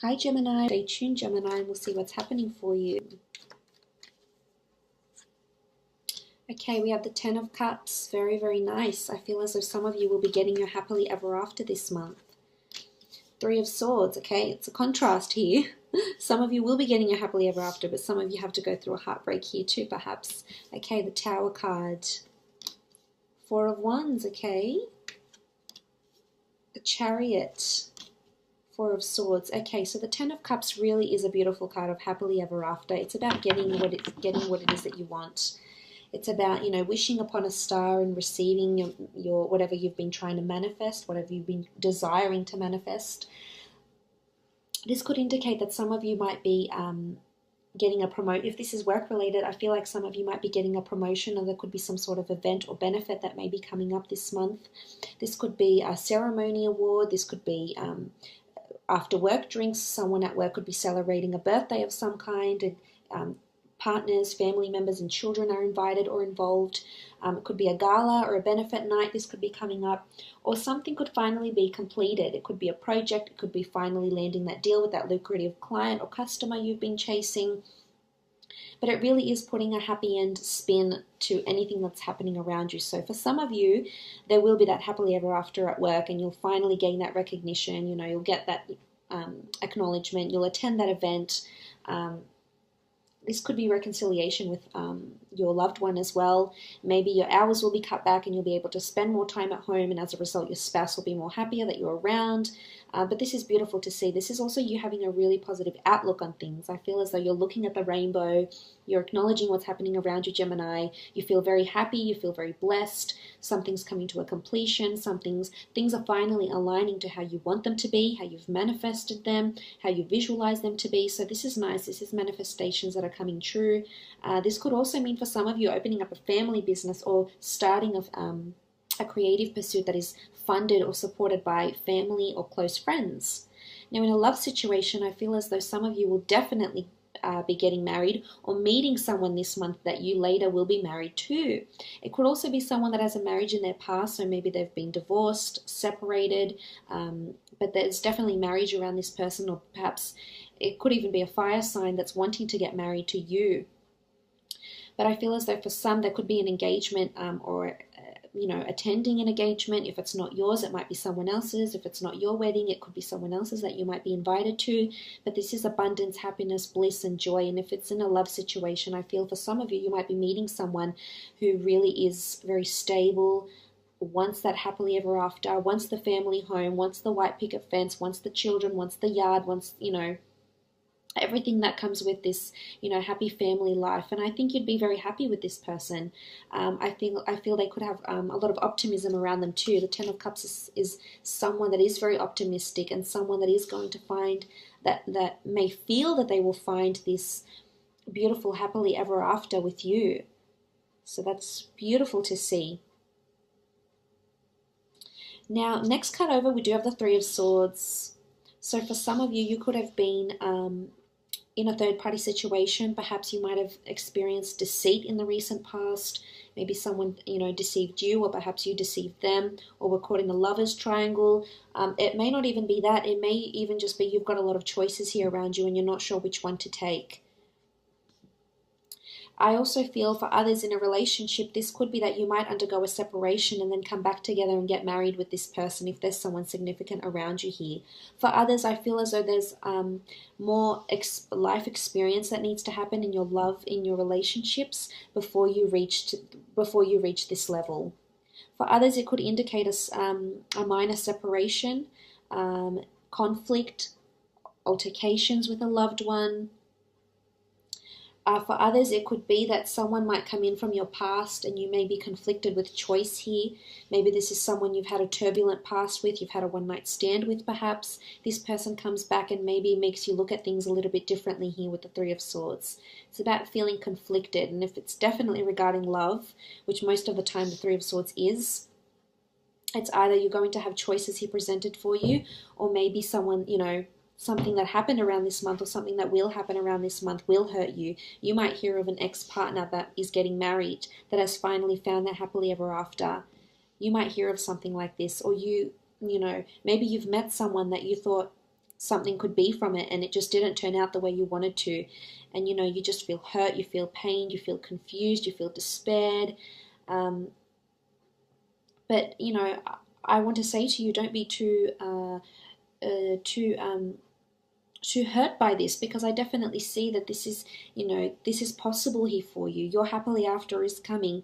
Hi Gemini, stay tuned Gemini, and we'll see what's happening for you. Okay, we have the Ten of Cups. Very, very nice. I feel as though some of you will be getting your happily ever after this month. Three of Swords, okay? It's a contrast here. Some of you will be getting your happily ever after, but some of you have to go through a heartbreak here too, perhaps. Okay, the Tower card. Four of Wands, okay? The Chariot. Four of Swords. Okay, so the Ten of Cups really is a beautiful card of happily ever after. It's about getting what it is that you want. It's about, you know, wishing upon a star and receiving your whatever you've been trying to manifest, whatever you've been desiring to manifest. This could indicate that some of you might be getting a promotion. If this is work related, I feel like some of you might be getting a promotion, or there could be some sort of event or benefit that may be coming up this month. This could be a ceremony award. This could be after work drinks. Someone at work could be celebrating a birthday of some kind, and partners, family members, and children are invited or involved. It could be a gala or a benefit night. This could be coming up, or something could finally be completed. It could be a project. It could be finally landing that deal with that lucrative client or customer you've been chasing. But it really is putting a happy end spin to anything that's happening around you. So for some of you, there will be that happily ever after at work, and you'll finally gain that recognition. You know, you'll get that acknowledgement. You'll attend that event. This could be reconciliation with your loved one as well. Maybe your hours will be cut back and you'll be able to spend more time at home, and as a result your spouse will be more happier that you're around. But this is beautiful to see. This is also you having a really positive outlook on things. I feel as though you're looking at the rainbow, you're acknowledging what's happening around you, Gemini. You feel very happy, you feel very blessed. Something's coming to a completion. Things are finally aligning to how you want them to be, how you've manifested them, how you visualize them to be. So this is nice. This is manifestations that are coming true. This could also mean for some of you opening up a family business or starting a creative pursuit that is funded or supported by family or close friends. Now, in a love situation, I feel as though some of you will definitely be getting married or meeting someone this month that you later will be married to. It could also be someone that has a marriage in their past, so maybe they've been divorced, separated, but there's definitely marriage around this person, or perhaps it could even be a fire sign that's wanting to get married to you. But I feel as though for some there could be an engagement or you know, attending an engagement. If it's not yours, it might be someone else's. If it's not your wedding, it could be someone else's that you might be invited to. But this is abundance, happiness, bliss, and joy. And if it's in a love situation, I feel for some of you, you might be meeting someone who really is very stable, wants that happily ever after, wants the family home, wants the white picket fence, wants the children, wants the yard, wants, you know, everything that comes with this, you know, happy family life. And I think you'd be very happy with this person. I feel they could have a lot of optimism around them too. The Ten of Cups is someone that is very optimistic, and someone that is going to find that may feel that they will find this beautiful happily ever after with you. So that's beautiful to see. Now, next card over, we do have the Three of Swords. So for some of you, you could have been in a third-party situation. Perhaps you might have experienced deceit in the recent past. Maybe someone, you know, deceived you, or perhaps you deceived them, or were caught in a lover's triangle. It may not even be that. It may even just be you've got a lot of choices here around you and you're not sure which one to take. I also feel for others in a relationship, this could be that you might undergo a separation and then come back together and get married with this person if there's someone significant around you here. For others, I feel as though there's more life experience that needs to happen in your love, in your relationships before you reach this level. For others, it could indicate a minor separation, conflict, altercations with a loved one. For others, it could be that someone might come in from your past and you may be conflicted with choice here. Maybe this is someone you've had a turbulent past with, you've had a one-night stand with perhaps. This person comes back and maybe makes you look at things a little bit differently here with the Three of Swords. It's about feeling conflicted, and if it's definitely regarding love, which most of the time the Three of Swords is, it's either you're going to have choices here presented for you, or maybe someone, you know, something that happened around this month or something that will happen around this month will hurt you. You might hear of an ex-partner that is getting married, that has finally found that happily ever after. You might hear of something like this, or you know, maybe you've met someone that you thought something could be from it, and it just didn't turn out the way you wanted to. And, you know, you just feel hurt, you feel pained, you feel confused, you feel despaired. But, you know, I want to say to you, don't be too hurt by this, because I definitely see that this is, you know, this is possible here for you. Your happily ever after is coming,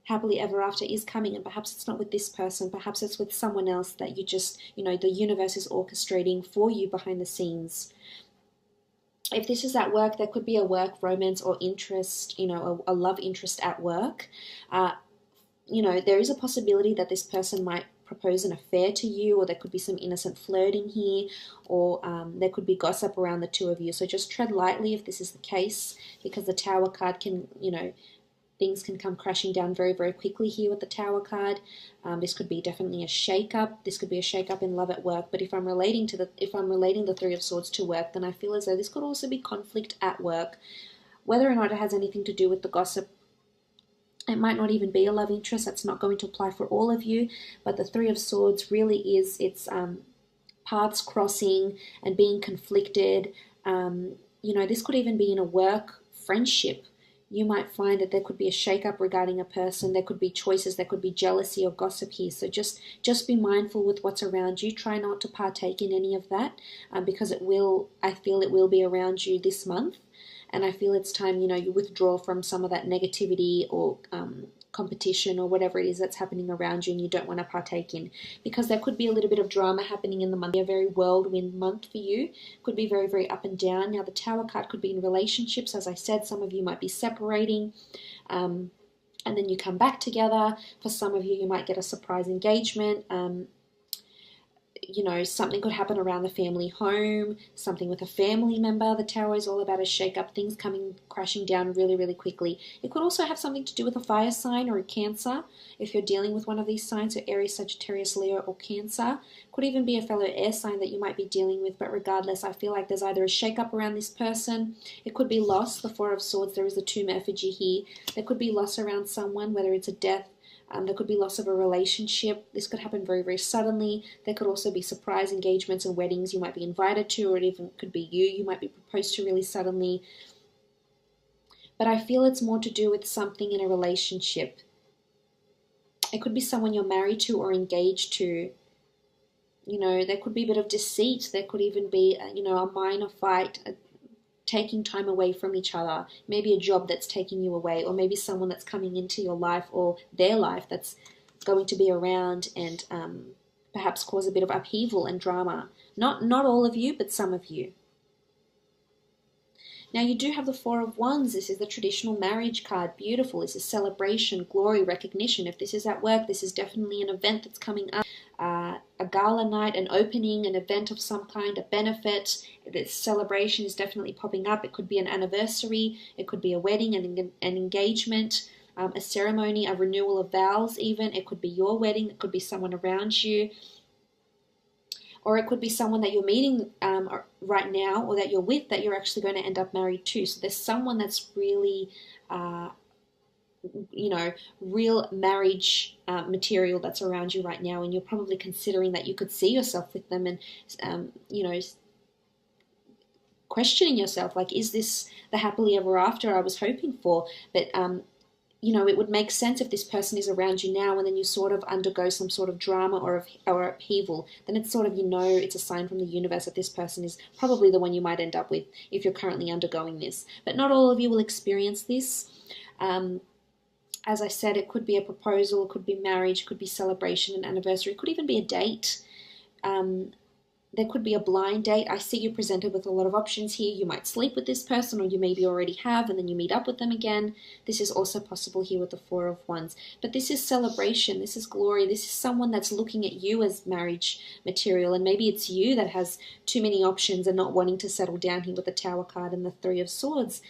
and perhaps it's not with this person, perhaps it's with someone else that you just, you know, the universe is orchestrating for you behind the scenes. If this is at work, there could be a work romance or interest, you know, a love interest at work. You know, there is a possibility that this person might propose an affair to you, or there could be some innocent flirting here, or there could be gossip around the two of you. So just tread lightly if this is the case, because the Tower card can, you know, things can come crashing down very, very quickly here with the Tower card. This could be definitely a shake-up. This could be a shake-up in love at work. But if I'm relating the Three of Swords to work, then I feel as though this could also be conflict at work. Whether or not it has anything to do with the gossip, it might not even be a love interest. That's not going to apply for all of you. But the Three of Swords really is, it's paths crossing and being conflicted. You know, this could even be in a work friendship. You might find that there could be a shake-up regarding a person. There could be choices. There could be jealousy or gossip here. So just be mindful with what's around you. Try not to partake in any of that, because I feel it will be around you this month. And I feel it's time, you know, you withdraw from some of that negativity or competition or whatever it is that's happening around you and you don't want to partake in, because there could be a little bit of drama happening in the month. A very whirlwind month for you. Could be very, very up and down. Now the Tower card could be in relationships. As I said, some of you might be separating and then you come back together. For some of you, you might get a surprise engagement. You know, something could happen around the family home, something with a family member. The Tower is all about a shake-up, things coming crashing down really, really quickly. It could also have something to do with a fire sign or a Cancer, if you're dealing with one of these signs, so Aries, Sagittarius, Leo, or Cancer. Could even be a fellow air sign that you might be dealing with, but regardless, I feel like there's either a shake-up around this person. It could be loss, the Four of Swords. There is a tomb effigy here. There could be loss around someone, whether it's a death. There could be loss of a relationship. This could happen very, very suddenly. There could also be surprise engagements and weddings you might be invited to, or it even could be you might be proposed to really suddenly. But I feel it's more to do with something in a relationship. It could be someone you're married to or engaged to. You know, there could be a bit of deceit. There could even be, you know, a minor fight, taking time away from each other, maybe a job that's taking you away, or maybe someone that's coming into your life or their life that's going to be around and perhaps cause a bit of upheaval and drama. Not all of you, but some of you. Now you do have the Four of Wands. This is the traditional marriage card. Beautiful. This is celebration, glory, recognition. If this is at work, this is definitely an event that's coming up. A gala night, an opening, an event of some kind, a benefit. This celebration is definitely popping up. It could be an anniversary. It could be a wedding, an engagement, a ceremony, a renewal of vows even. It could be your wedding. It could be someone around you. Or it could be someone that you're meeting right now, or that you're with, that you're actually going to end up married to. So there's someone that's really, you know, real marriage material that's around you right now, and you're probably considering that you could see yourself with them, and, you know, questioning yourself, like, is this the happily ever after I was hoping for? But, you know, it would make sense if this person is around you now and then you sort of undergo some sort of drama or upheaval. Then it's sort of, you know, it's a sign from the universe that this person is probably the one you might end up with if you're currently undergoing this. But not all of you will experience this. As I said, it could be a proposal, it could be marriage, it could be celebration, an anniversary, it could even be a date. There could be a blind date. I see you presented with a lot of options here. You might sleep with this person, or you maybe already have, and then you meet up with them again. This is also possible here with the Four of Wands. But this is celebration. This is glory. This is someone that's looking at you as marriage material, and maybe it's you that has too many options and not wanting to settle down here with the Tower card and the Three of Swords.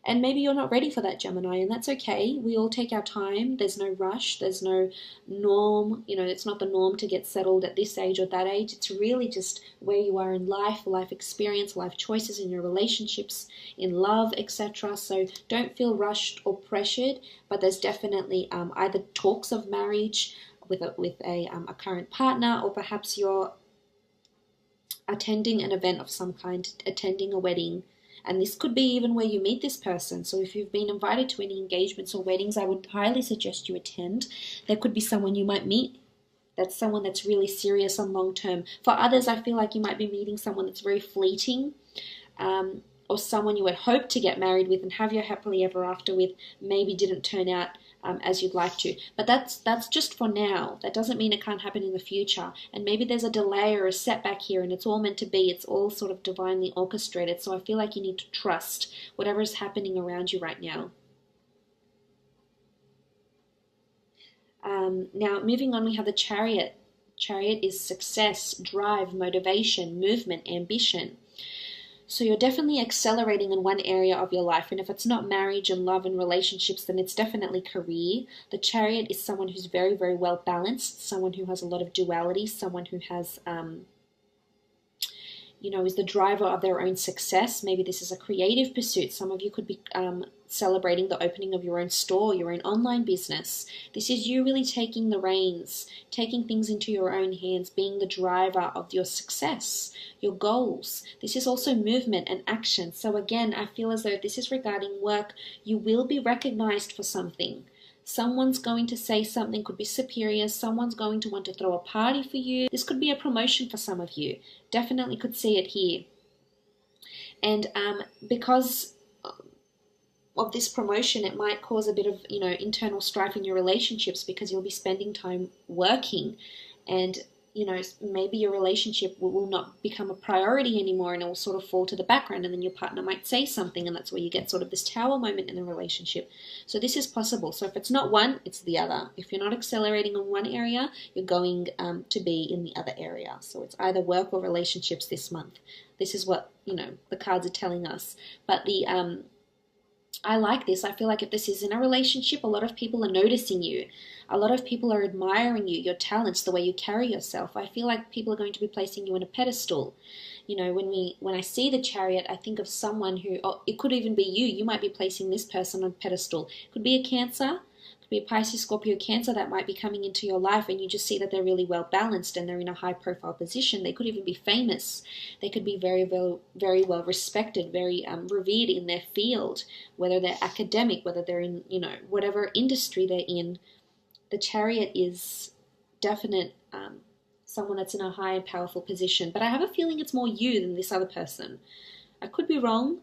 And maybe you're not ready for that, Gemini, and that's okay. We all take our time. There's no rush. There's no norm. You know, it's not the norm to get settled at this age or that age. It's really just where you are in life experience, life choices in your relationships, in love, etc. So don't feel rushed or pressured, but there's definitely either talks of marriage with a current partner, or perhaps you're attending an event of some kind, attending a wedding. And this could be even where you meet this person. So if you've been invited to any engagements or weddings, I would highly suggest you attend. There could be someone you might meet that's someone that's really serious and long-term. For others, I feel like you might be meeting someone that's very fleeting, or someone you had hoped to get married with and have your happily ever after with, maybe didn't turn out as you'd like to. But that's just for now. That doesn't mean it can't happen in the future. And maybe there's a delay or a setback here, and it's all meant to be. It's all sort of divinely orchestrated. So I feel like you need to trust whatever is happening around you right now. Now, moving on, we have the chariot. Chariot is success, drive, motivation, movement, ambition. So you're definitely accelerating in one area of your life. And if it's not marriage and love and relationships, then it's definitely career. The chariot is someone who's very, very well balanced, someone who has a lot of duality, someone who has, is the driver of their own success. Maybe this is a creative pursuit. Some of you could be celebrating the opening of your own store, your own online business. This is you really taking the reins, taking things into your own hands, being the driver of your success, your goals. This is also movement and action. So again, I feel as though this is regarding work. You will be recognized for something. Someone's going to say something, could be superior. Someone's going to want to throw a party for you. This could be a promotion for some of you. Definitely could see it here. And because of this promotion, it might cause a bit of, internal strife in your relationships, because you'll be spending time working, and maybe your relationship will not become a priority anymore, and it will sort of fall to the background, and then your partner might say something, and that's where you get sort of this tower moment in the relationship. So this is possible. So if it's not one, it's the other. If you're not accelerating in one area, you're going to be in the other area. So it's either work or relationships this month. This is what, the cards are telling us. But I like this. I feel like if this is in a relationship, a lot of people are noticing you. A lot of people are admiring you, your talents, the way you carry yourself. I feel like people are going to be placing you in a pedestal. When I see the chariot, I think of someone who, it could even be you. You might be placing this person on a pedestal. It could be a Cancer, be a Pisces, Scorpio, Cancer that might be coming into your life, and you just see that they're really well balanced and they're in a high profile position. They could even be famous. They could be very, very, very well respected, very revered in their field, whether they're academic, whether they're in, whatever industry they're in. The chariot is definite, someone that's in a high and powerful position. But I have a feeling it's more you than this other person. I could be wrong.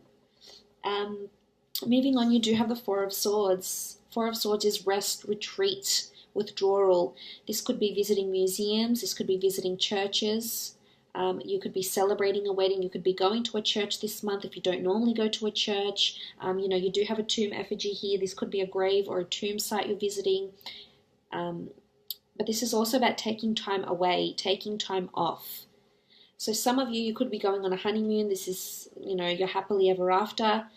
Moving on, you do have the Four of Swords. Four of Swords is rest, retreat, withdrawal. This could be visiting museums. This could be visiting churches. You could be celebrating a wedding. You could be going to a church this month if you don't normally go to a church. You do have a tomb effigy here. This could be a grave or a tomb site you're visiting. But this is also about taking time away, taking time off. So some of you could be going on a honeymoon. This is, your happily ever after.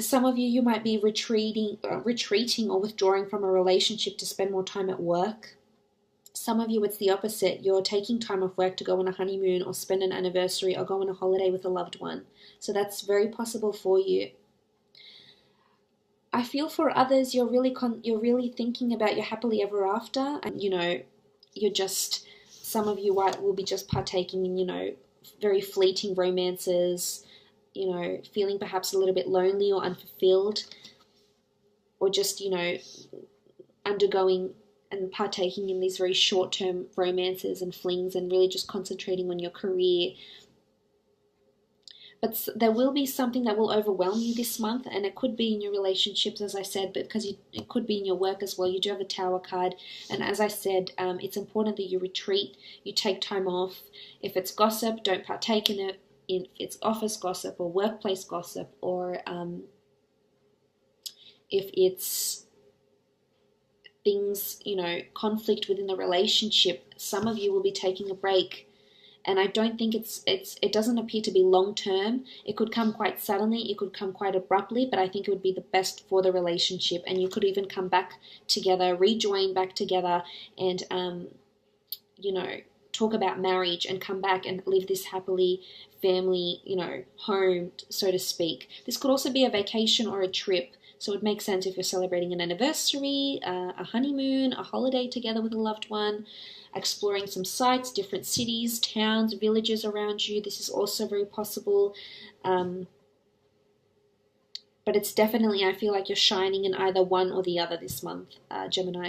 Some of you might be retreating or withdrawing from a relationship to spend more time at work. Some of you, it's the opposite. You're taking time off work to go on a honeymoon or spend an anniversary or go on a holiday with a loved one. So that's very possible for you. I feel for others, you're really thinking about your happily ever after, and some of you will be just partaking in very fleeting romances, feeling perhaps a little bit lonely or unfulfilled, or just undergoing and partaking in these very short-term romances and flings, and really just concentrating on your career. But there will be something that will overwhelm you this month, and it could be in your relationships, as I said, but because it could be in your work as well. You do have a Tower card, and as I said, it's important that you retreat, you take time off. If it's gossip, don't partake in it. If it's office gossip or workplace gossip, or if it's things, conflict within the relationship, some of you will be taking a break. And I don't think it doesn't appear to be long term. It could come quite suddenly. It could come quite abruptly, but I think it would be the best for the relationship. And you could even come back together, rejoin back together, and, talk about marriage and come back and live this happily family, home, so to speak. This could also be a vacation or a trip. So it makes sense if you're celebrating an anniversary, a honeymoon, a holiday together with a loved one. exploring some sites, different cities, towns, villages around you. This is also very possible. But it's definitely, I feel like you're shining in either one or the other this month, Gemini.